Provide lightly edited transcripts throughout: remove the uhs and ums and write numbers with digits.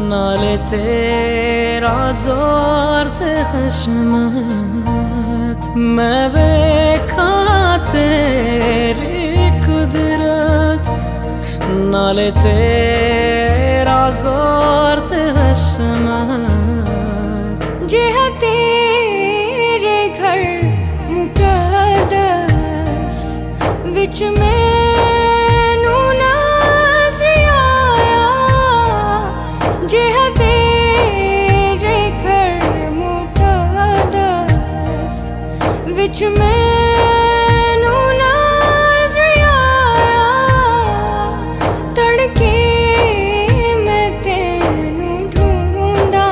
नाले तेरा जोर ते हशमत मैं वेखा तेरी कुदरत नाले तेरा जोर ते हशमत जिहा तेरे घर मुकद्दस विच मैनू नज़र आया जिहा तेरे घर मुकद्दस विच मैनू नज़र आया तड़के मैं तेनू ढूंढा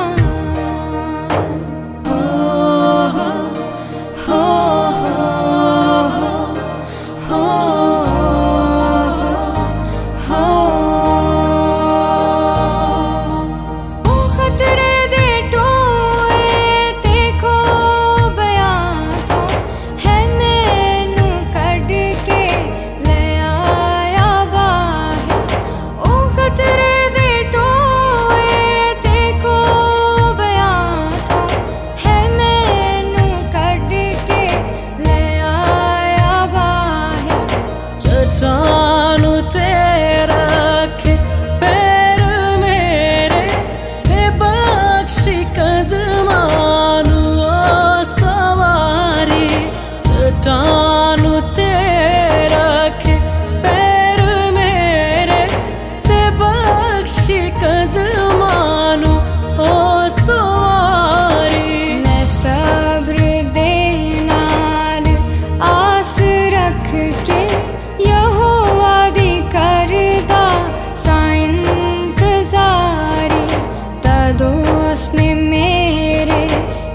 उसने मेरे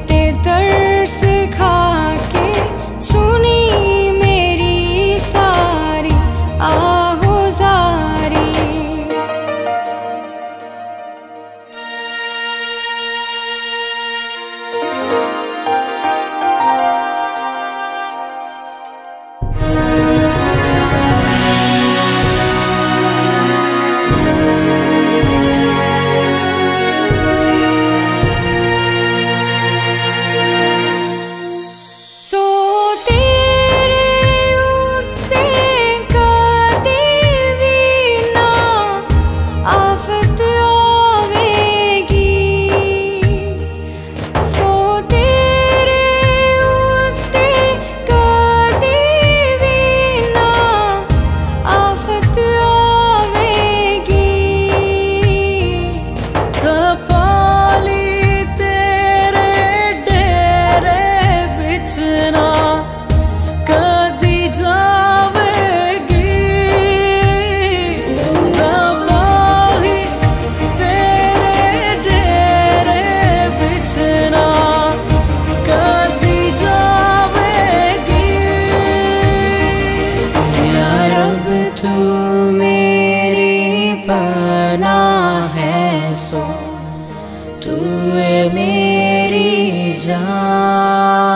ते तरस खा के सुनी मेरी सारी आहुजारी तू मेरी पनाह है सो तू है मेरी जान।